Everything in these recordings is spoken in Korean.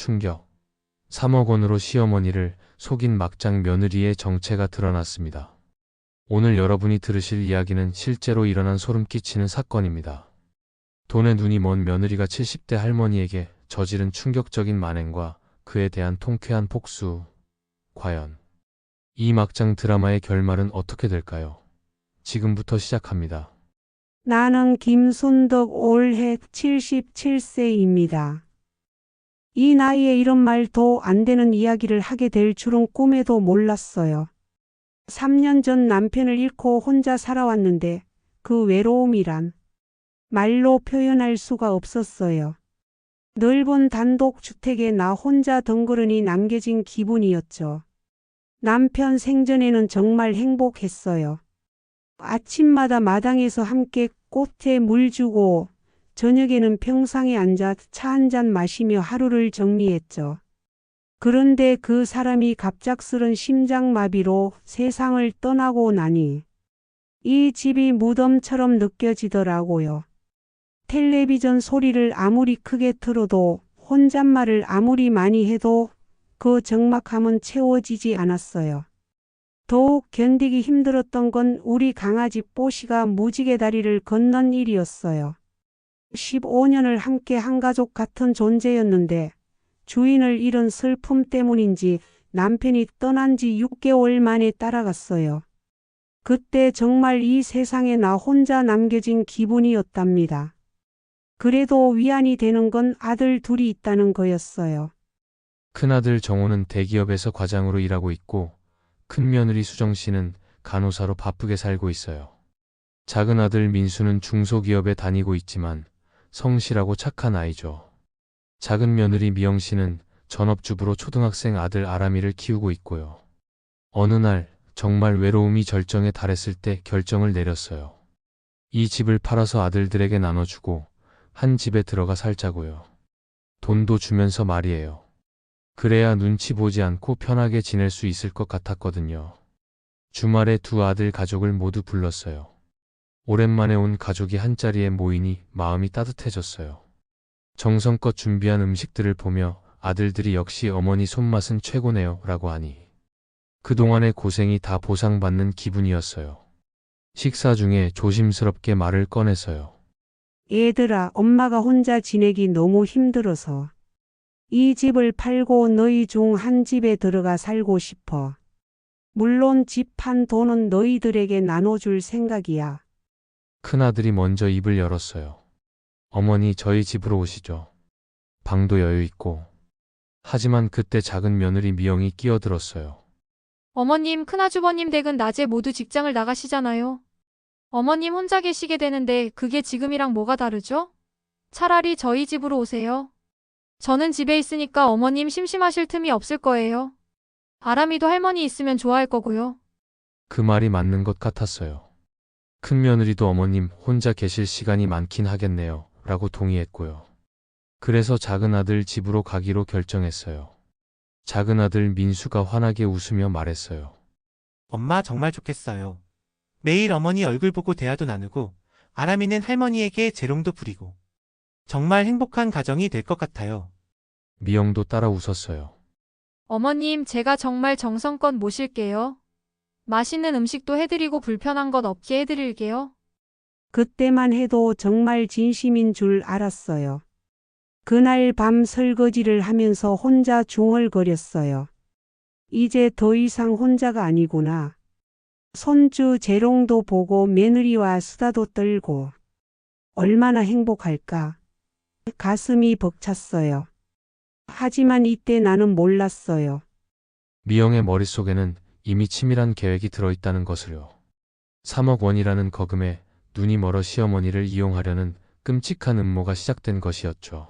충격. 3억 원으로 시어머니를 속인 막장 며느리의 정체가 드러났습니다. 오늘 여러분이 들으실 이야기는 실제로 일어난 소름 끼치는 사건입니다. 돈에 눈이 먼 며느리가 70대 할머니에게 저지른 충격적인 만행과 그에 대한 통쾌한 복수. 과연 이 막장 드라마의 결말은 어떻게 될까요? 지금부터 시작합니다. 나는 김순덕 올해 77세입니다. 이 나이에 이런 말도 안 되는 이야기를 하게 될 줄은 꿈에도 몰랐어요. 3년 전 남편을 잃고 혼자 살아왔는데 그 외로움이란 말로 표현할 수가 없었어요. 넓은 단독주택에 나 혼자 덩그러니 남겨진 기분이었죠. 남편 생전에는 정말 행복했어요. 아침마다 마당에서 함께 꽃에 물 주고 저녁에는 평상에 앉아 차 한 잔 마시며 하루를 정리했죠. 그런데 그 사람이 갑작스런 심장마비로 세상을 떠나고 나니 이 집이 무덤처럼 느껴지더라고요. 텔레비전 소리를 아무리 크게 틀어도 혼잣말을 아무리 많이 해도 그 적막함은 채워지지 않았어요. 더욱 견디기 힘들었던 건 우리 강아지 뽀시가 무지개 다리를 건넌 일이었어요. 15년을 함께 한 가족 같은 존재였는데 주인을 잃은 슬픔 때문인지 남편이 떠난 지 6개월 만에 따라갔어요. 그때 정말 이 세상에 나 혼자 남겨진 기분이었답니다. 그래도 위안이 되는 건 아들 둘이 있다는 거였어요. 큰아들 정호는 대기업에서 과장으로 일하고 있고 큰며느리 수정씨는 간호사로 바쁘게 살고 있어요. 작은 아들 민수는 중소기업에 다니고 있지만 성실하고 착한 아이죠. 작은 며느리 미영씨는 전업주부로 초등학생 아들 아람이를 키우고 있고요. 어느 날 정말 외로움이 절정에 달했을 때 결정을 내렸어요. 이 집을 팔아서 아들들에게 나눠주고 한 집에 들어가 살자고요. 돈도 주면서 말이에요. 그래야 눈치 보지 않고 편하게 지낼 수 있을 것 같았거든요. 주말에 두 아들 가족을 모두 불렀어요. 오랜만에 온 가족이 한자리에 모이니 마음이 따뜻해졌어요. 정성껏 준비한 음식들을 보며 아들들이 역시 어머니 손맛은 최고네요 라고 하니 그동안의 고생이 다 보상받는 기분이었어요. 식사 중에 조심스럽게 말을 꺼내서요. 얘들아, 엄마가 혼자 지내기 너무 힘들어서 이 집을 팔고 너희 중 한 집에 들어가 살고 싶어. 물론 집 판 돈은 너희들에게 나눠줄 생각이야. 큰아들이 먼저 입을 열었어요. 어머니 저희 집으로 오시죠. 방도 여유 있고. 하지만 그때 작은 며느리 미영이 끼어들었어요. 어머님, 큰아주버님 댁은 낮에 모두 직장을 나가시잖아요. 어머님 혼자 계시게 되는데 그게 지금이랑 뭐가 다르죠? 차라리 저희 집으로 오세요. 저는 집에 있으니까 어머님 심심하실 틈이 없을 거예요. 아람이도 할머니 있으면 좋아할 거고요. 그 말이 맞는 것 같았어요. 큰며느리도 어머님 혼자 계실 시간이 많긴 하겠네요 라고 동의했고요. 그래서 작은 아들 집으로 가기로 결정했어요. 작은 아들 민수가 환하게 웃으며 말했어요. 엄마 정말 좋겠어요. 매일 어머니 얼굴 보고 대화도 나누고 아람이는 할머니에게 재롱도 부리고 정말 행복한 가정이 될 것 같아요. 미영도 따라 웃었어요. 어머님, 제가 정말 정성껏 모실게요. 맛있는 음식도 해드리고 불편한 것 없게 해드릴게요. 그때만 해도 정말 진심인 줄 알았어요. 그날 밤 설거지를 하면서 혼자 중얼거렸어요. 이제 더 이상 혼자가 아니구나. 손주 재롱도 보고 며느리와 수다도 떨고 얼마나 행복할까. 가슴이 벅찼어요. 하지만 이때 나는 몰랐어요. 미영의 머릿속에는 이미 치밀한 계획이 들어있다는 것을요. 3억 원이라는 거금에 눈이 멀어 시어머니를 이용하려는 끔찍한 음모가 시작된 것이었죠.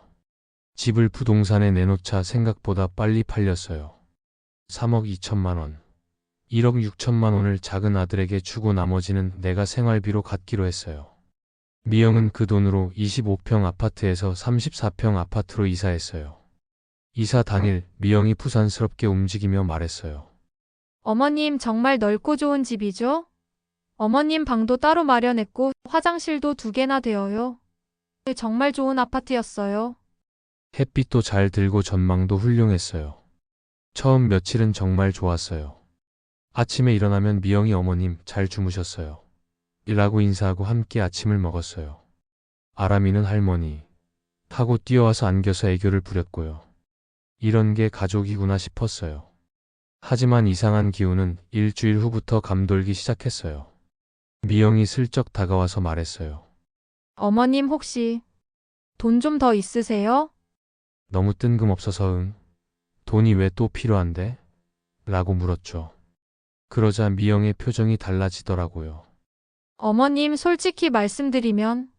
집을 부동산에 내놓자 생각보다 빨리 팔렸어요. 3억 2천만 원. 1억 6천만 원을 작은 아들에게 주고 나머지는 내가 생활비로 갖기로 했어요. 미영은 그 돈으로 25평 아파트에서 34평 아파트로 이사했어요. 이사 당일 미영이 부산스럽게 움직이며 말했어요. 어머님, 정말 넓고 좋은 집이죠? 어머님 방도 따로 마련했고 화장실도 2개나 되어요. 정말 좋은 아파트였어요. 햇빛도 잘 들고 전망도 훌륭했어요. 처음 며칠은 정말 좋았어요. 아침에 일어나면 미영이 어머님 잘 주무셨어요. 라고 인사하고 함께 아침을 먹었어요. 아람이는 할머니 하고 뛰어와서 안겨서 애교를 부렸고요. 이런 게 가족이구나 싶었어요. 하지만 이상한 기운은 일주일 후부터 감돌기 시작했어요. 미영이 슬쩍 다가와서 말했어요. 어머님 혹시 돈 좀 더 있으세요? 너무 뜬금없어서 응. 돈이 왜 또 필요한데? 라고 물었죠. 그러자 미영의 표정이 달라지더라고요. 어머님 솔직히 말씀드리면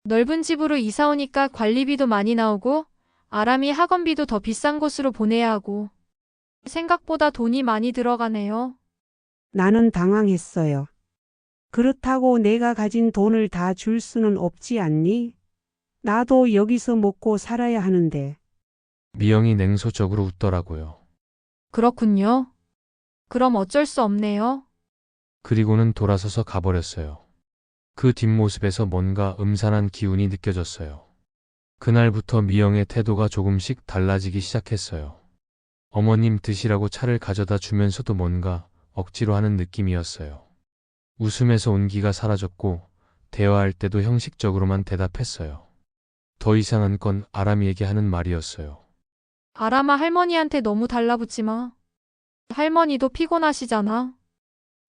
넓은 집으로 이사 오니까 관리비도 많이 나오고 아람이 학원비도 더 비싼 곳으로 보내야 하고 생각보다 돈이 많이 들어가네요. 나는 당황했어요. 그렇다고 내가 가진 돈을 다 줄 수는 없지 않니? 나도 여기서 먹고 살아야 하는데. 미영이 냉소적으로 웃더라고요. 그렇군요. 그럼 어쩔 수 없네요. 그리고는 돌아서서 가버렸어요. 그 뒷모습에서 뭔가 음산한 기운이 느껴졌어요. 그날부터 미영의 태도가 조금씩 달라지기 시작했어요. 어머님 드시라고 차를 가져다 주면서도 뭔가 억지로 하는 느낌이었어요. 웃음에서 온기가 사라졌고 대화할 때도 형식적으로만 대답했어요. 더 이상한 건 아람이에게 하는 말이었어요. 아람아 할머니한테 너무 달라붙지 마. 할머니도 피곤하시잖아.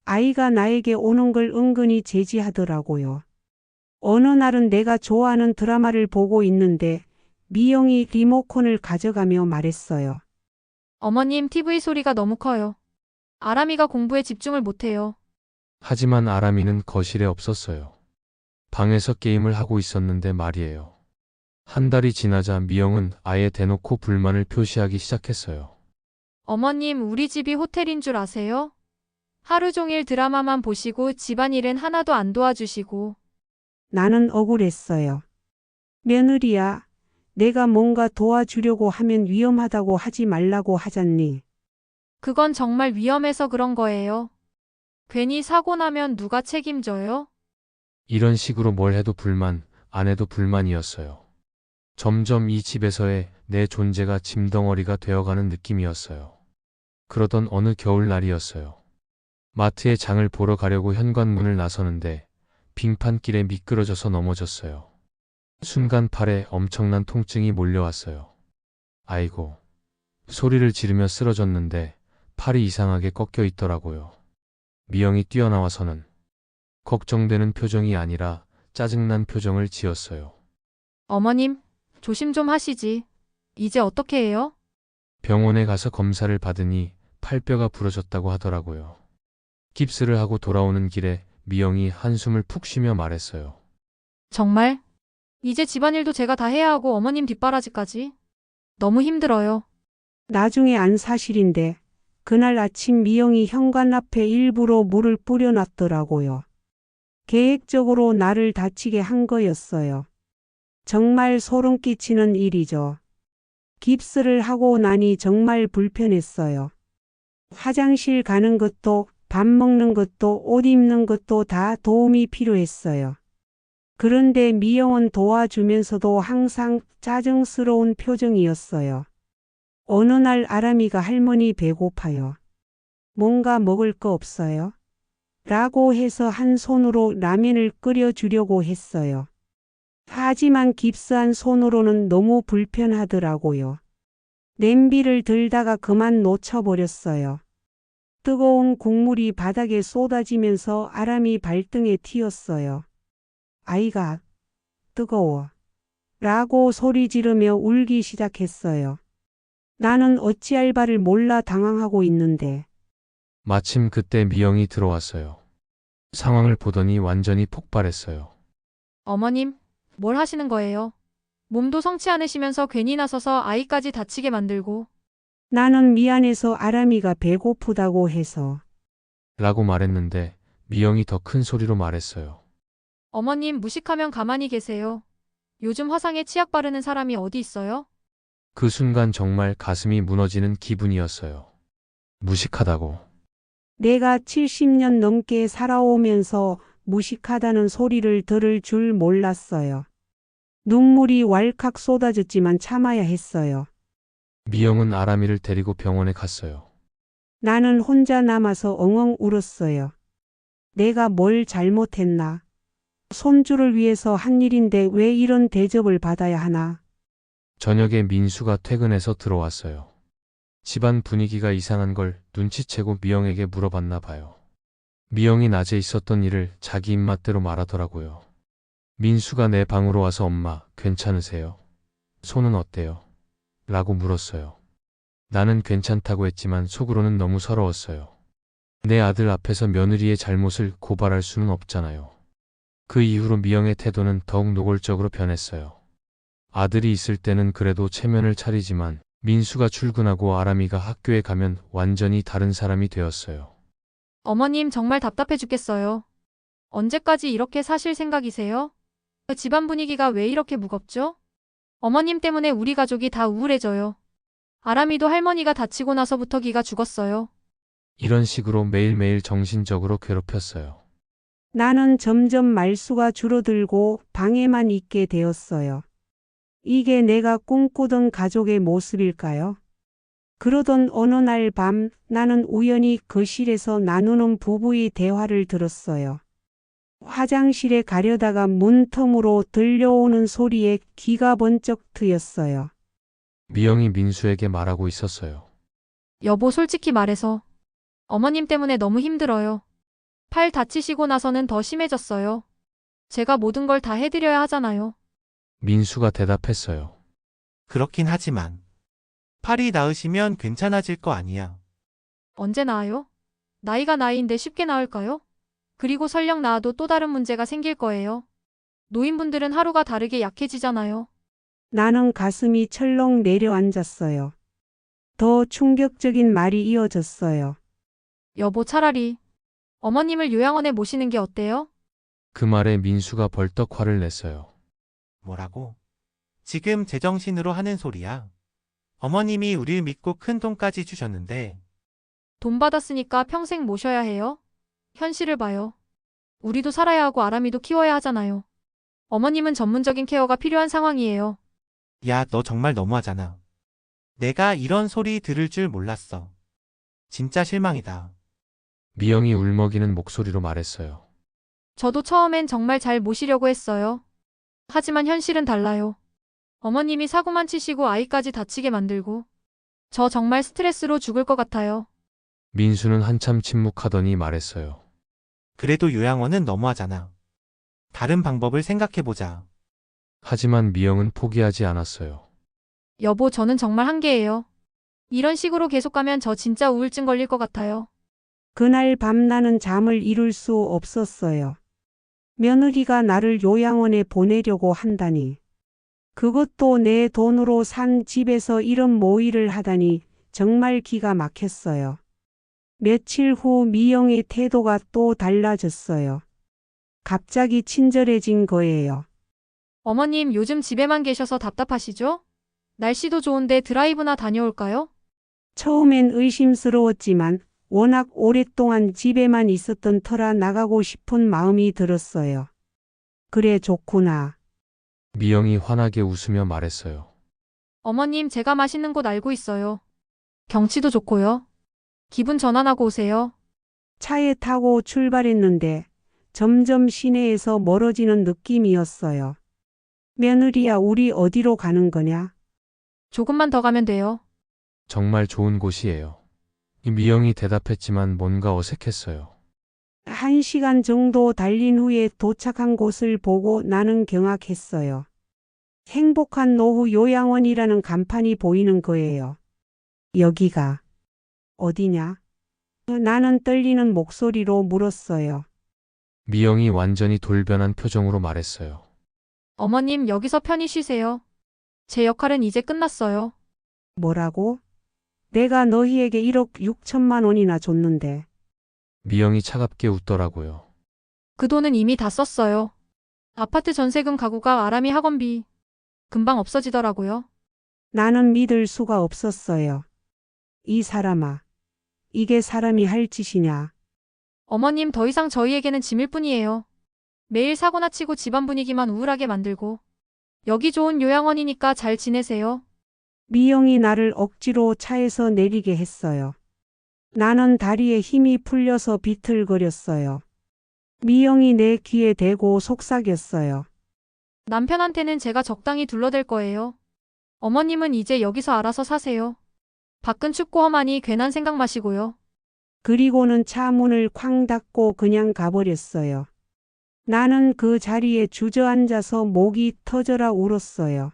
아이가 나에게 오는 걸 은근히 제지하더라고요. 어느 날은 내가 좋아하는 드라마를 보고 있는데 미영이 리모컨을 가져가며 말했어요. 어머님 TV 소리가 너무 커요. 아람이가 공부에 집중을 못해요. 하지만 아람이는 거실에 없었어요. 방에서 게임을 하고 있었는데 말이에요. 한 달이 지나자 미영은 아예 대놓고 불만을 표시하기 시작했어요. 어머님 우리 집이 호텔인 줄 아세요? 하루 종일 드라마만 보시고 집안일은 하나도 안 도와주시고. 나는 억울했어요. 며느리야, 내가 뭔가 도와주려고 하면 위험하다고 하지 말라고 하잖니. 그건 정말 위험해서 그런 거예요. 괜히 사고 나면 누가 책임져요? 이런 식으로 뭘 해도 불만, 안 해도 불만이었어요. 점점 이 집에서의 내 존재가 짐덩어리가 되어가는 느낌이었어요. 그러던 어느 겨울날이었어요. 마트에 장을 보러 가려고 현관문을 나서는데 빙판길에 미끄러져서 넘어졌어요. 순간 팔에 엄청난 통증이 몰려왔어요. 아이고. 소리를 지르며 쓰러졌는데 팔이 이상하게 꺾여 있더라고요. 미영이 뛰어나와서는 걱정되는 표정이 아니라 짜증난 표정을 지었어요. 어머님, 조심 좀 하시지. 이제 어떻게 해요? 병원에 가서 검사를 받으니 팔뼈가 부러졌다고 하더라고요. 깁스를 하고 돌아오는 길에 미영이 한숨을 푹 쉬며 말했어요. 정말? 이제 집안일도 제가 다 해야 하고 어머님 뒷바라지까지. 너무 힘들어요. 나중에 안 사실인데 그날 아침 미영이 현관 앞에 일부러 물을 뿌려놨더라고요. 계획적으로 나를 다치게 한 거였어요. 정말 소름 끼치는 일이죠. 깁스를 하고 나니 정말 불편했어요. 화장실 가는 것도 밥 먹는 것도 옷 입는 것도 다 도움이 필요했어요. 그런데 미영은 도와주면서도 항상 짜증스러운 표정이었어요. 어느 날 아람이가 할머니 배고파요. 뭔가 먹을 거 없어요? 라고 해서 한 손으로 라면을 끓여주려고 했어요. 하지만 깁스한 손으로는 너무 불편하더라고요. 냄비를 들다가 그만 놓쳐버렸어요. 뜨거운 국물이 바닥에 쏟아지면서 아람이 발등에 튀었어요. 아이가 뜨거워 라고 소리 지르며 울기 시작했어요. 나는 어찌할 바를 몰라 당황하고 있는데 마침 그때 미영이 들어왔어요. 상황을 보더니 완전히 폭발했어요. 어머님, 뭘 하시는 거예요? 몸도 성치 않으시면서 괜히 나서서 아이까지 다치게 만들고. 나는 미안해서 아람이가 배고프다고 해서 라고 말했는데 미영이 더 큰 소리로 말했어요. 어머님 무식하면 가만히 계세요. 요즘 화상에 치약 바르는 사람이 어디 있어요? 그 순간 정말 가슴이 무너지는 기분이었어요. 무식하다고. 내가 70년 넘게 살아오면서 무식하다는 소리를 들을 줄 몰랐어요. 눈물이 왈칵 쏟아졌지만 참아야 했어요. 미영은 아람이를 데리고 병원에 갔어요. 나는 혼자 남아서 엉엉 울었어요. 내가 뭘 잘못했나? 손주를 위해서 한 일인데 왜 이런 대접을 받아야 하나? 저녁에 민수가 퇴근해서 들어왔어요. 집안 분위기가 이상한 걸 눈치채고 미영에게 물어봤나 봐요. 미영이 낮에 있었던 일을 자기 입맛대로 말하더라고요. 민수가 내 방으로 와서 엄마, 괜찮으세요? 손은 어때요? 라고 물었어요. 나는 괜찮다고 했지만 속으로는 너무 서러웠어요. 내 아들 앞에서 며느리의 잘못을 고발할 수는 없잖아요. 그 이후로 미영의 태도는 더욱 노골적으로 변했어요. 아들이 있을 때는 그래도 체면을 차리지만 민수가 출근하고 아람이가 학교에 가면 완전히 다른 사람이 되었어요. 어머님 정말 답답해 죽겠어요. 언제까지 이렇게 사실 생각이세요? 집안 분위기가 왜 이렇게 무겁죠? 어머님 때문에 우리 가족이 다 우울해져요. 아람이도 할머니가 다치고 나서부터 기가 죽었어요. 이런 식으로 매일매일 정신적으로 괴롭혔어요. 나는 점점 말수가 줄어들고 방에만 있게 되었어요. 이게 내가 꿈꾸던 가족의 모습일까요? 그러던 어느 날 밤 나는 우연히 거실에서 나누는 부부의 대화를 들었어요. 화장실에 가려다가 문틈으로 들려오는 소리에 귀가 번쩍 트였어요. 미영이 민수에게 말하고 있었어요. 여보, 솔직히 말해서 어머님 때문에 너무 힘들어요. 팔 다치시고 나서는 더 심해졌어요. 제가 모든 걸 다 해드려야 하잖아요. 민수가 대답했어요. 그렇긴 하지만 팔이 나으시면 괜찮아질 거 아니야. 언제 나아요? 나이가 나이인데 쉽게 나을까요? 그리고 설령 나아도 또 다른 문제가 생길 거예요. 노인분들은 하루가 다르게 약해지잖아요. 나는 가슴이 철렁 내려앉았어요. 더 충격적인 말이 이어졌어요. 여보, 차라리 어머님을 요양원에 모시는 게 어때요? 그 말에 민수가 벌떡 화를 냈어요. 뭐라고? 지금 제정신으로 하는 소리야. 어머님이 우릴 믿고 큰 돈까지 주셨는데 돈 받았으니까 평생 모셔야 해요? 현실을 봐요. 우리도 살아야 하고 아람이도 키워야 하잖아요. 어머님은 전문적인 케어가 필요한 상황이에요. 야, 너 정말 너무하잖아. 내가 이런 소리 들을 줄 몰랐어. 진짜 실망이다. 미영이 울먹이는 목소리로 말했어요. 저도 처음엔 정말 잘 모시려고 했어요. 하지만 현실은 달라요. 어머님이 사고만 치시고 아이까지 다치게 만들고 저 정말 스트레스로 죽을 것 같아요. 민수는 한참 침묵하더니 말했어요. 그래도 요양원은 너무하잖아. 다른 방법을 생각해보자. 하지만 미영은 포기하지 않았어요. 여보, 저는 정말 한계예요. 이런 식으로 계속 가면 저 진짜 우울증 걸릴 것 같아요. 그날 밤 나는 잠을 이룰 수 없었어요. 며느리가 나를 요양원에 보내려고 한다니. 그것도 내 돈으로 산 집에서 이런 모의를 하다니 정말 기가 막혔어요. 며칠 후 미영의 태도가 또 달라졌어요. 갑자기 친절해진 거예요. 어머님, 요즘 집에만 계셔서 답답하시죠? 날씨도 좋은데 드라이브나 다녀올까요? 처음엔 의심스러웠지만 워낙 오랫동안 집에만 있었던 터라 나가고 싶은 마음이 들었어요. 그래, 좋구나. 미영이 환하게 웃으며 말했어요. 어머님, 제가 맛있는 곳 알고 있어요. 경치도 좋고요. 기분 전환하고 오세요. 차에 타고 출발했는데 점점 시내에서 멀어지는 느낌이었어요. 며느리야, 우리 어디로 가는 거냐? 조금만 더 가면 돼요. 정말 좋은 곳이에요. 미영이 대답했지만 뭔가 어색했어요. 1시간 정도 달린 후에 도착한 곳을 보고 나는 경악했어요. 행복한 노후 요양원이라는 간판이 보이는 거예요. 여기가 어디냐? 나는 떨리는 목소리로 물었어요. 미영이 완전히 돌변한 표정으로 말했어요. 어머님, 여기서 편히 쉬세요. 제 역할은 이제 끝났어요. 뭐라고? 내가 너희에게 1억 6천만 원이나 줬는데. 미영이 차갑게 웃더라고요. 그 돈은 이미 다 썼어요. 아파트 전세금 가구가 아람이 학원비. 금방 없어지더라고요. 나는 믿을 수가 없었어요. 이 사람아, 이게 사람이 할 짓이냐? 어머님, 더 이상 저희에게는 짐일 뿐이에요. 매일 사고나 치고 집안 분위기만 우울하게 만들고 여기 좋은 요양원이니까 잘 지내세요. 미영이 나를 억지로 차에서 내리게 했어요. 나는 다리에 힘이 풀려서 비틀거렸어요. 미영이 내 귀에 대고 속삭였어요. 남편한테는 제가 적당히 둘러댈 거예요. 어머님은 이제 여기서 알아서 사세요. 밖은 춥고 험하니 괜한 생각 마시고요. 그리고는 차 문을 쾅 닫고 그냥 가버렸어요. 나는 그 자리에 주저앉아서 목이 터져라 울었어요.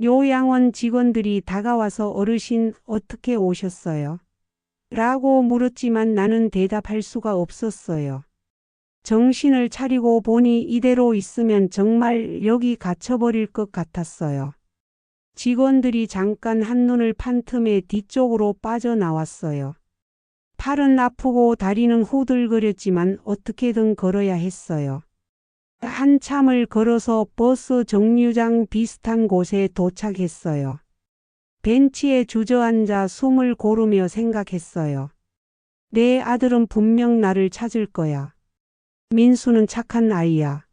요양원 직원들이 다가와서 어르신 어떻게 오셨어요? 라고 물었지만 나는 대답할 수가 없었어요. 정신을 차리고 보니 이대로 있으면 정말 여기 갇혀버릴 것 같았어요. 직원들이 잠깐 한눈을 판 틈에 뒤쪽으로 빠져나왔어요. 팔은 아프고 다리는 후들거렸지만 어떻게든 걸어야 했어요. 한참을 걸어서 버스 정류장 비슷한 곳에 도착했어요. 벤치에 주저앉아 숨을 고르며 생각했어요. 내 아들은 분명 나를 찾을 거야. 민수는 착한 아이야.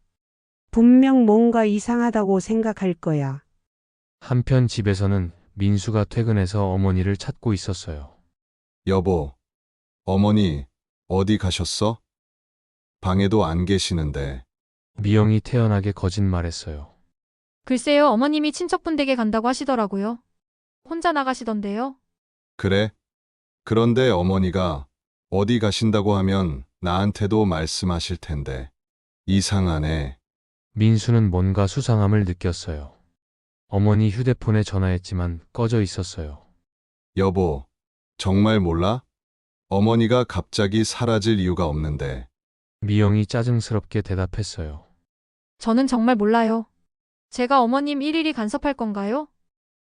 분명 뭔가 이상하다고 생각할 거야. 한편 집에서는 민수가 퇴근해서 어머니를 찾고 있었어요. 여보, 어머니 어디 가셨어? 방에도 안 계시는데. 미영이 태연하게 거짓말했어요. 글쎄요, 어머님이 친척분 댁에 간다고 하시더라고요. 혼자 나가시던데요. 그래? 그런데 어머니가 어디 가신다고 하면 나한테도 말씀하실 텐데. 이상하네. 민수는 뭔가 수상함을 느꼈어요. 어머니 휴대폰에 전화했지만 꺼져 있었어요. 여보, 정말 몰라? 어머니가 갑자기 사라질 이유가 없는데. 미영이 짜증스럽게 대답했어요. 저는 정말 몰라요. 제가 어머님 일일이 간섭할 건가요?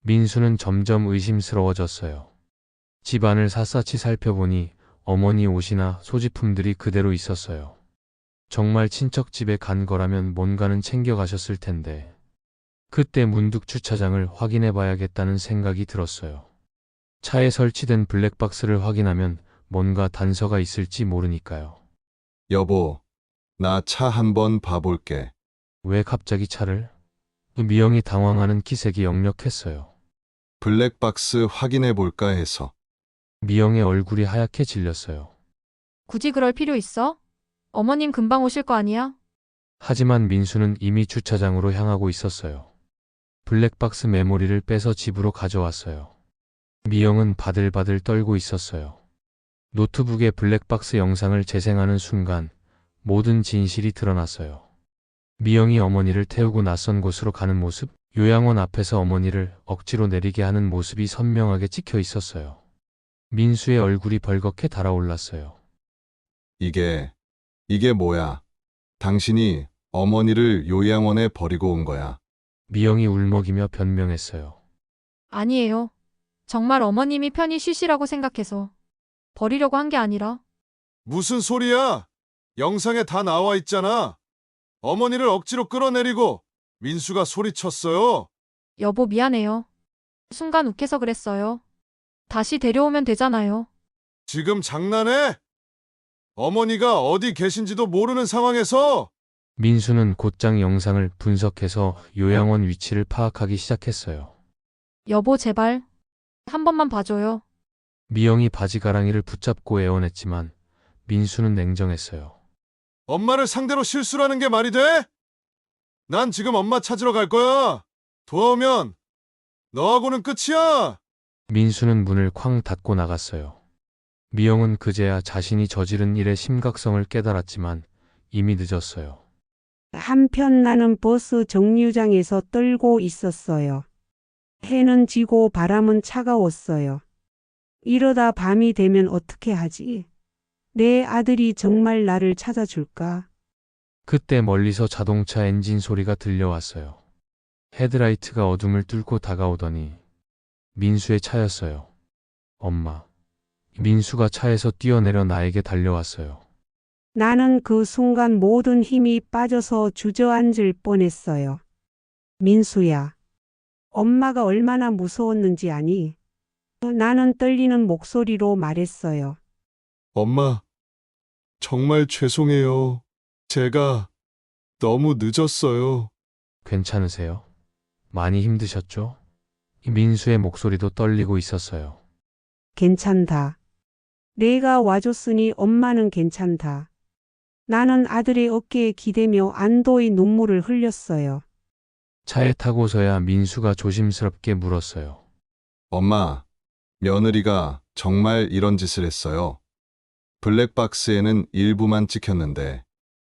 민수는 점점 의심스러워졌어요. 집안을 샅샅이 살펴보니 어머니 옷이나 소지품들이 그대로 있었어요. 정말 친척 집에 간 거라면 뭔가는 챙겨가셨을 텐데. 그때 문득 주차장을 확인해 봐야겠다는 생각이 들었어요. 차에 설치된 블랙박스를 확인하면 뭔가 단서가 있을지 모르니까요. 여보, 나 차 한번 봐볼게. 왜 갑자기 차를? 미영이 당황하는 기색이 역력했어요. 블랙박스 확인해 볼까 해서. 미영의 얼굴이 하얗게 질렸어요. 굳이 그럴 필요 있어? 어머님 금방 오실 거 아니야? 하지만 민수는 이미 주차장으로 향하고 있었어요. 블랙박스 메모리를 빼서 집으로 가져왔어요. 미영은 바들바들 떨고 있었어요. 노트북에 블랙박스 영상을 재생하는 순간 모든 진실이 드러났어요. 미영이 어머니를 태우고 낯선 곳으로 가는 모습, 요양원 앞에서 어머니를 억지로 내리게 하는 모습이 선명하게 찍혀 있었어요. 민수의 얼굴이 벌겋게 달아올랐어요. 이게 뭐야? 당신이 어머니를 요양원에 버리고 온 거야. 미영이 울먹이며 변명했어요. 아니에요. 정말 어머님이 편히 쉬시라고 생각해서 버리려고 한 게 아니라. 무슨 소리야? 영상에 다 나와 있잖아. 어머니를 억지로 끌어내리고 민수가 소리쳤어요. 여보 미안해요. 순간 욱해서 그랬어요. 다시 데려오면 되잖아요. 지금 장난해? 어머니가 어디 계신지도 모르는 상황에서. 민수는 곧장 영상을 분석해서 요양원 위치를 파악하기 시작했어요. 여보 제발 한 번만 봐줘요. 미영이 바지가랑이를 붙잡고 애원했지만 민수는 냉정했어요. 엄마를 상대로 실수라는 게 말이 돼? 난 지금 엄마 찾으러 갈 거야. 돌아오면 너하고는 끝이야. 민수는 문을 쾅 닫고 나갔어요. 미영은 그제야 자신이 저지른 일의 심각성을 깨달았지만 이미 늦었어요. 한편 나는 버스 정류장에서 떨고 있었어요. 해는 지고 바람은 차가웠어요. 이러다 밤이 되면 어떻게 하지? 내 아들이 정말 나를 찾아줄까? 그때 멀리서 자동차 엔진 소리가 들려왔어요. 헤드라이트가 어둠을 뚫고 다가오더니 민수의 차였어요. 엄마. 민수가 차에서 뛰어내려 나에게 달려왔어요. 나는 그 순간 모든 힘이 빠져서 주저앉을 뻔했어요. 민수야, 엄마가 얼마나 무서웠는지 아니? 나는 떨리는 목소리로 말했어요. 엄마, 정말 죄송해요. 제가 너무 늦었어요. 괜찮으세요? 많이 힘드셨죠? 민수의 목소리도 떨리고 있었어요. 괜찮다. 내가 와줬으니 엄마는 괜찮다. 나는 아들의 어깨에 기대며 안도의 눈물을 흘렸어요. 차에 타고서야 민수가 조심스럽게 물었어요. 엄마, 며느리가 정말 이런 짓을 했어요. 블랙박스에는 일부만 찍혔는데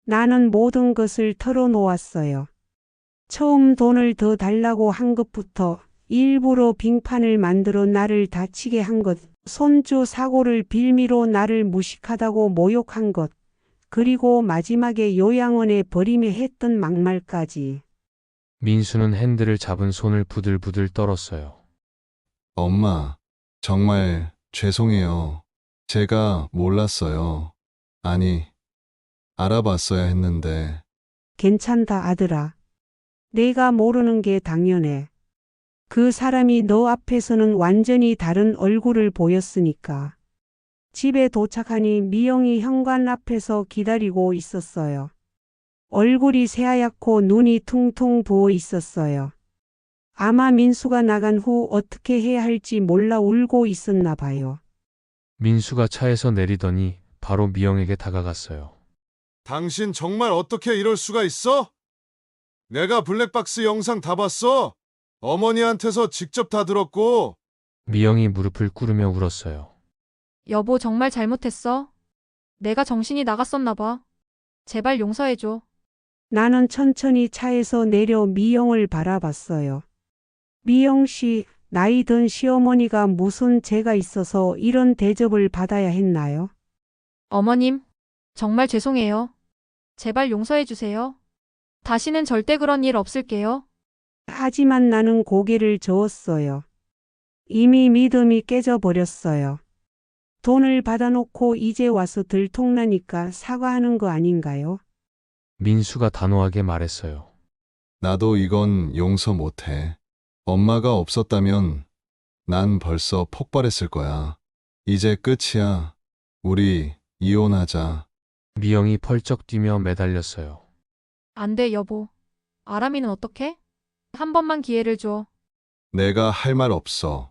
나는 모든 것을 털어놓았어요. 처음 돈을 더 달라고 한 것부터 일부러 빙판을 만들어 나를 다치게 한 것, 손주 사고를 빌미로 나를 무식하다고 모욕한 것, 그리고 마지막에 요양원에 버리며 했던 막말까지. 민수는 핸들을 잡은 손을 부들부들 떨었어요. 엄마, 정말 죄송해요. 제가 몰랐어요. 아니, 알아봤어야 했는데 괜찮다, 아들아. 내가 모르는 게 당연해. 그 사람이 너 앞에서는 완전히 다른 얼굴을 보였으니까. 집에 도착하니 미영이 현관 앞에서 기다리고 있었어요. 얼굴이 새하얗고 눈이 퉁퉁 부어 있었어요. 아마 민수가 나간 후 어떻게 해야 할지 몰라 울고 있었나 봐요. 민수가 차에서 내리더니 바로 미영에게 다가갔어요. 당신 정말 어떻게 이럴 수가 있어? 내가 블랙박스 영상 다 봤어. 어머니한테서 직접 다 들었고. 미영이 무릎을 꿇으며 울었어요. 여보, 정말 잘못했어. 내가 정신이 나갔었나 봐. 제발 용서해줘. 나는 천천히 차에서 내려 미영을 바라봤어요. 미영 씨, 나이 든 시어머니가 무슨 죄가 있어서 이런 대접을 받아야 했나요? 어머님, 정말 죄송해요. 제발 용서해주세요. 다시는 절대 그런 일 없을게요. 하지만 나는 고개를 저었어요. 이미 믿음이 깨져버렸어요. 돈을 받아놓고 이제 와서 들통나니까 사과하는 거 아닌가요? 민수가 단호하게 말했어요. 나도 이건 용서 못해. 엄마가 없었다면 난 벌써 폭발했을 거야. 이제 끝이야. 우리 이혼하자. 미영이 펄쩍 뛰며 매달렸어요. 안 돼, 여보. 아람이는 어떡해? 한 번만 기회를 줘. 내가 할 말 없어.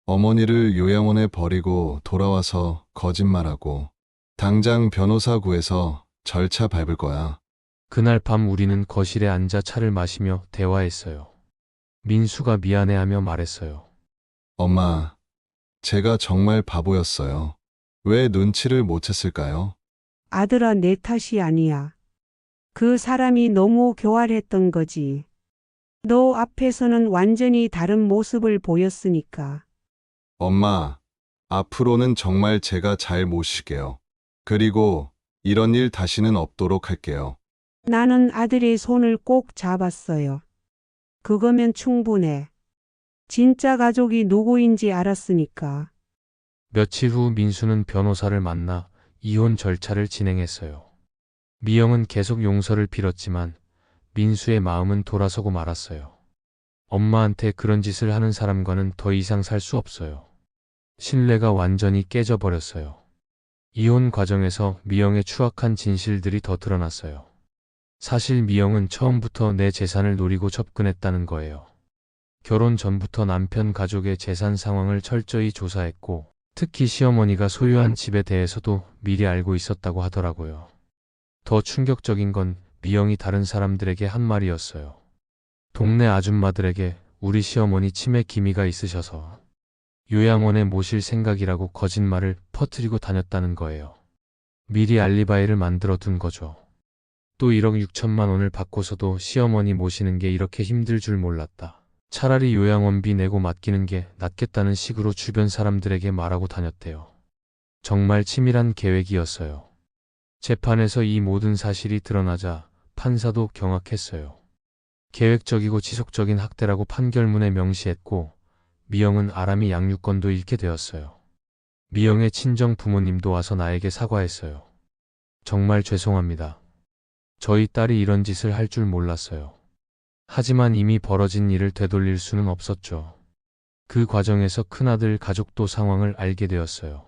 어머니를 요양원에 버리고 돌아와서 거짓말하고 당장 변호사 구해서 절차 밟을 거야. 그날 밤 우리는 거실에 앉아 차를 마시며 대화했어요. 민수가 미안해하며 말했어요. 엄마, 제가 정말 바보였어요. 왜 눈치를 못 챘을까요? 아들아, 내 탓이 아니야. 그 사람이 너무 교활했던 거지. 너 앞에서는 완전히 다른 모습을 보였으니까. 엄마, 앞으로는 정말 제가 잘 모실게요. 그리고 이런 일 다시는 없도록 할게요. 나는 아들의 손을 꼭 잡았어요. 그거면 충분해. 진짜 가족이 누구인지 알았으니까. 며칠 후 민수는 변호사를 만나 이혼 절차를 진행했어요. 미영은 계속 용서를 빌었지만 민수의 마음은 돌아서고 말았어요. 엄마한테 그런 짓을 하는 사람과는 더 이상 살 수 없어요. 신뢰가 완전히 깨져버렸어요. 이혼 과정에서 미영의 추악한 진실들이 더 드러났어요. 사실 미영은 처음부터 내 재산을 노리고 접근했다는 거예요. 결혼 전부터 남편 가족의 재산 상황을 철저히 조사했고, 특히 시어머니가 소유한 집에 대해서도 미리 알고 있었다고 하더라고요. 더 충격적인 건 미영이 다른 사람들에게 한 말이었어요. 동네 아줌마들에게 우리 시어머니 치매 기미가 있으셔서 요양원에 모실 생각이라고 거짓말을 퍼뜨리고 다녔다는 거예요. 미리 알리바이를 만들어 둔 거죠. 또 1억 6천만 원을 받고서도 시어머니 모시는 게 이렇게 힘들 줄 몰랐다. 차라리 요양원비 내고 맡기는 게 낫겠다는 식으로 주변 사람들에게 말하고 다녔대요. 정말 치밀한 계획이었어요. 재판에서 이 모든 사실이 드러나자 판사도 경악했어요. 계획적이고 지속적인 학대라고 판결문에 명시했고, 미영은 아람이 양육권도 잃게 되었어요. 미영의 친정 부모님도 와서 나에게 사과했어요. 정말 죄송합니다. 저희 딸이 이런 짓을 할 줄 몰랐어요. 하지만 이미 벌어진 일을 되돌릴 수는 없었죠. 그 과정에서 큰아들 가족도 상황을 알게 되었어요.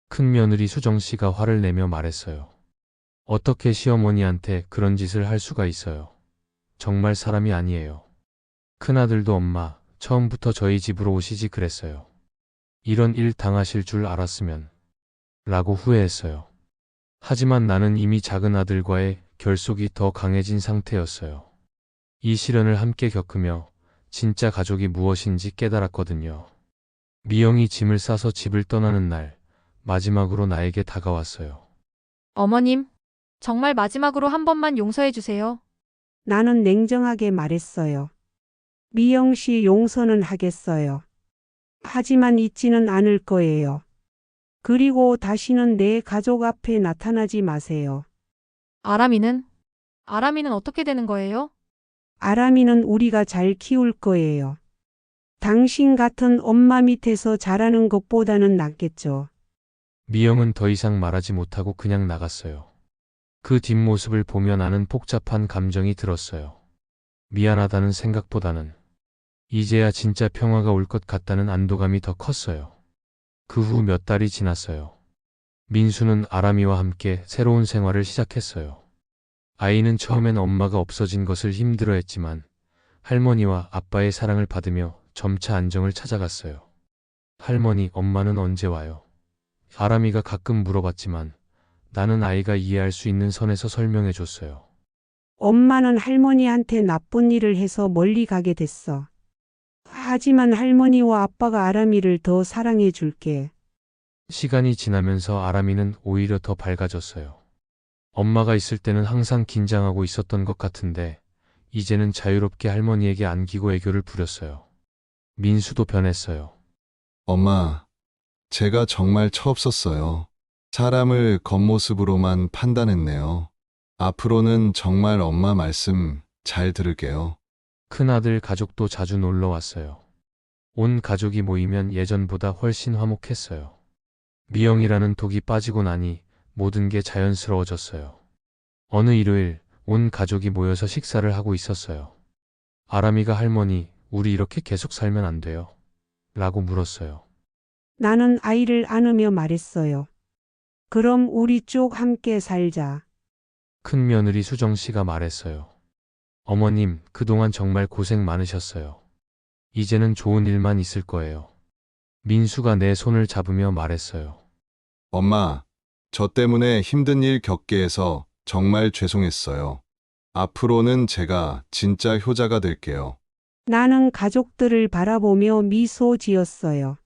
큰며느리 수정씨가 화를 내며 말했어요. 어떻게 시어머니한테 그런 짓을 할 수가 있어요. 정말 사람이 아니에요. 큰아들도 엄마, 처음부터 저희 집으로 오시지 그랬어요. 이런 일 당하실 줄 알았으면. 라고 후회했어요. 하지만 나는 이미 작은 아들과의 결속이 더 강해진 상태였어요. 이 시련을 함께 겪으며 진짜 가족이 무엇인지 깨달았거든요. 미영이 짐을 싸서 집을 떠나는 날, 마지막으로 나에게 다가왔어요. 어머님, 정말 마지막으로 한 번만 용서해 주세요. 나는 냉정하게 말했어요. 미영 씨 용서는 하겠어요. 하지만 잊지는 않을 거예요. 그리고 다시는 내 가족 앞에 나타나지 마세요. 아람이는 어떻게 되는 거예요? 아람이는 우리가 잘 키울 거예요. 당신 같은 엄마 밑에서 자라는 것보다는 낫겠죠. 미영은 더 이상 말하지 못하고 그냥 나갔어요. 그 뒷모습을 보며 나는 복잡한 감정이 들었어요. 미안하다는 생각보다는 이제야 진짜 평화가 올 것 같다는 안도감이 더 컸어요. 그 후 몇 달이 지났어요. 민수는 아람이와 함께 새로운 생활을 시작했어요. 아이는 처음엔 엄마가 없어진 것을 힘들어했지만 할머니와 아빠의 사랑을 받으며 점차 안정을 찾아갔어요. 할머니, 엄마는 언제 와요? 아람이가 가끔 물어봤지만 나는 아이가 이해할 수 있는 선에서 설명해줬어요. 엄마는 할머니한테 나쁜 일을 해서 멀리 가게 됐어. 하지만 할머니와 아빠가 아람이를 더 사랑해 줄게. 시간이 지나면서 아람이는 오히려 더 밝아졌어요. 엄마가 있을 때는 항상 긴장하고 있었던 것 같은데 이제는 자유롭게 할머니에게 안기고 애교를 부렸어요. 민수도 변했어요. 엄마, 제가 정말 처없었어요. 사람을 겉모습으로만 판단했네요. 앞으로는 정말 엄마 말씀 잘 들을게요. 큰아들 가족도 자주 놀러 왔어요. 온 가족이 모이면 예전보다 훨씬 화목했어요. 미영이라는 독이 빠지고 나니 모든 게 자연스러워졌어요. 어느 일요일 온 가족이 모여서 식사를 하고 있었어요. 아람이가 할머니, 우리 이렇게 계속 살면 안 돼요? 라고 물었어요. 나는 아이를 안으며 말했어요. 그럼 우리 쭉 함께 살자. 큰 며느리 수정 씨가 말했어요. 어머님, 그동안 정말 고생 많으셨어요. 이제는 좋은 일만 있을 거예요. 민수가 내 손을 잡으며 말했어요. 엄마, 저 때문에 힘든 일 겪게 해서 정말 죄송했어요. 앞으로는 제가 진짜 효자가 될게요. 나는 가족들을 바라보며 미소 지었어요.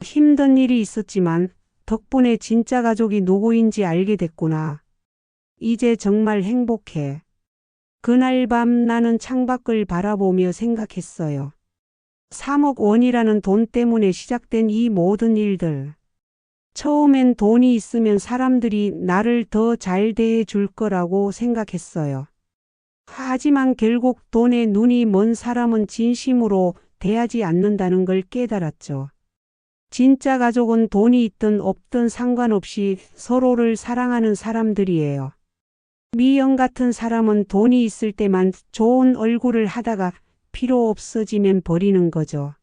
힘든 일이 있었지만 덕분에 진짜 가족이 누구인지 알게 됐구나. 이제 정말 행복해. 그날 밤 나는 창밖을 바라보며 생각했어요. 3억 원이라는 돈 때문에 시작된 이 모든 일들. 처음엔 돈이 있으면 사람들이 나를 더 잘 대해 줄 거라고 생각했어요. 하지만 결국 돈에 눈이 먼 사람은 진심으로 대하지 않는다는 걸 깨달았죠. 진짜 가족은 돈이 있든 없든 상관없이 서로를 사랑하는 사람들이에요. 미영 같은 사람은 돈이 있을 때만 좋은 얼굴을 하다가 필요 없어지면 버리는 거죠.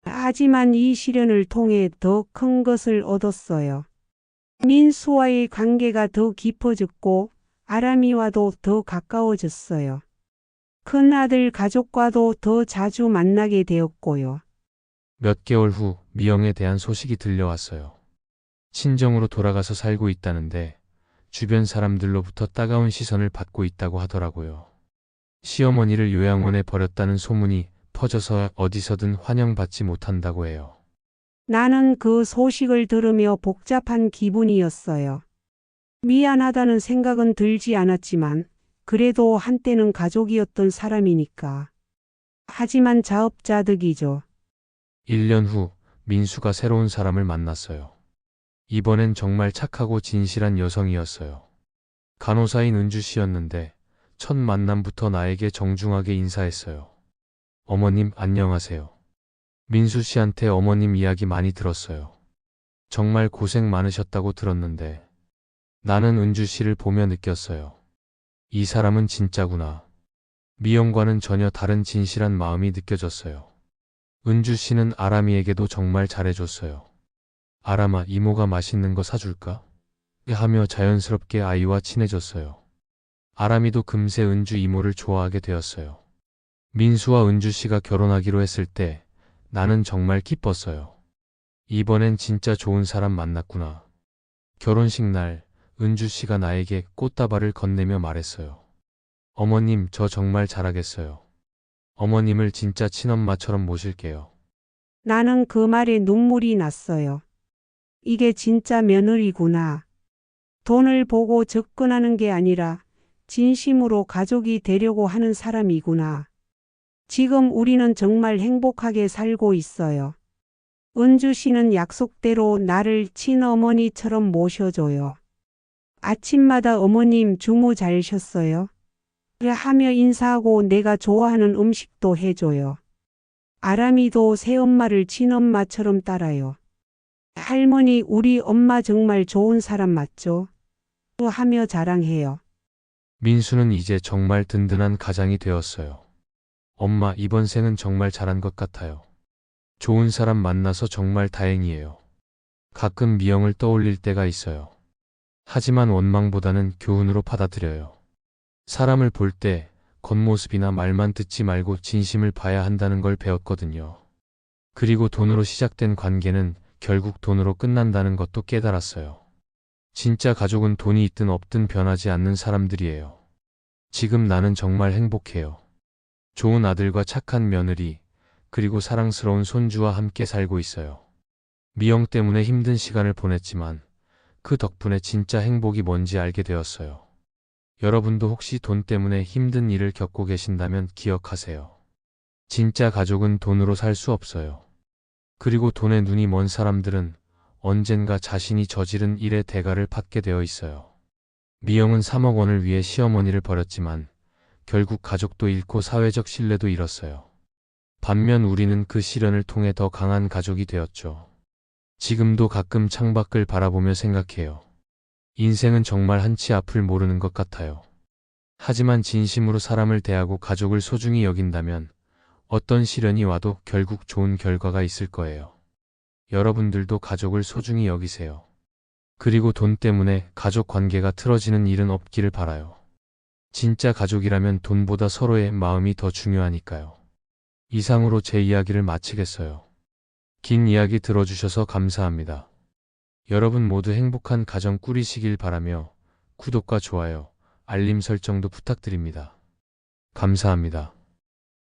하지만 이 시련을 통해 더 큰 것을 얻었어요. 민수와의 관계가 더 깊어졌고 아람이와도 더 가까워졌어요. 큰아들 가족과도 더 자주 만나게 되었고요. 몇 개월 후 미영에 대한 소식이 들려왔어요. 친정으로 돌아가서 살고 있다는데 주변 사람들로부터 따가운 시선을 받고 있다고 하더라고요. 시어머니를 요양원에 버렸다는 소문이 퍼져서 어디서든 환영받지 못한다고 해요. 나는 그 소식을 들으며 복잡한 기분이었어요. 미안하다는 생각은 들지 않았지만 그래도 한때는 가족이었던 사람이니까. 하지만 자업자득이죠. 1년 후 민수가 새로운 사람을 만났어요. 이번엔 정말 착하고 진실한 여성이었어요. 간호사인 은주 씨였는데 첫 만남부터 나에게 정중하게 인사했어요. 어머님 안녕하세요. 민수 씨한테 어머님 이야기 많이 들었어요. 정말 고생 많으셨다고 들었는데 나는 은주 씨를 보며 느꼈어요. 이 사람은 진짜구나. 미영과는 전혀 다른 진실한 마음이 느껴졌어요. 은주 씨는 아람이에게도 정말 잘해줬어요. 아람아, 이모가 맛있는 거 사줄까? 하며 자연스럽게 아이와 친해졌어요. 아람이도 금세 은주 이모를 좋아하게 되었어요. 민수와 은주 씨가 결혼하기로 했을 때 나는 정말 기뻤어요. 이번엔 진짜 좋은 사람 만났구나. 결혼식 날 은주 씨가 나에게 꽃다발을 건네며 말했어요. 어머님, 저 정말 잘하겠어요. 어머님을 진짜 친엄마처럼 모실게요. 나는 그 말에 눈물이 났어요. 이게 진짜 며느리구나. 돈을 보고 접근하는 게 아니라 진심으로 가족이 되려고 하는 사람이구나. 지금 우리는 정말 행복하게 살고 있어요. 은주 씨는 약속대로 나를 친어머니처럼 모셔줘요. 아침마다 어머님 주무 잘 쉬었어요? 하며 인사하고 내가 좋아하는 음식도 해줘요. 아람이도 새엄마를 친엄마처럼 따라요. 할머니, 우리 엄마 정말 좋은 사람 맞죠? 하며 자랑해요. 민수는 이제 정말 든든한 가장이 되었어요. 엄마, 이번 생은 정말 잘한 것 같아요. 좋은 사람 만나서 정말 다행이에요. 가끔 미영을 떠올릴 때가 있어요. 하지만 원망보다는 교훈으로 받아들여요. 사람을 볼 때 겉모습이나 말만 듣지 말고 진심을 봐야 한다는 걸 배웠거든요. 그리고 돈으로 시작된 관계는 결국 돈으로 끝난다는 것도 깨달았어요. 진짜 가족은 돈이 있든 없든 변하지 않는 사람들이에요. 지금 나는 정말 행복해요. 좋은 아들과 착한 며느리, 그리고 사랑스러운 손주와 함께 살고 있어요. 미영 때문에 힘든 시간을 보냈지만 그 덕분에 진짜 행복이 뭔지 알게 되었어요. 여러분도 혹시 돈 때문에 힘든 일을 겪고 계신다면 기억하세요. 진짜 가족은 돈으로 살 수 없어요. 그리고 돈에 눈이 먼 사람들은 언젠가 자신이 저지른 일의 대가를 받게 되어 있어요. 미영은 3억 원을 위해 시어머니를 버렸지만 결국 가족도 잃고 사회적 신뢰도 잃었어요. 반면 우리는 그 시련을 통해 더 강한 가족이 되었죠. 지금도 가끔 창밖을 바라보며 생각해요. 인생은 정말 한치 앞을 모르는 것 같아요. 하지만 진심으로 사람을 대하고 가족을 소중히 여긴다면 어떤 시련이 와도 결국 좋은 결과가 있을 거예요. 여러분들도 가족을 소중히 여기세요. 그리고 돈 때문에 가족 관계가 틀어지는 일은 없기를 바라요. 진짜 가족이라면 돈보다 서로의 마음이 더 중요하니까요. 이상으로 제 이야기를 마치겠어요. 긴 이야기 들어주셔서 감사합니다. 여러분 모두 행복한 가정 꾸리시길 바라며 구독과 좋아요, 알림 설정도 부탁드립니다. 감사합니다.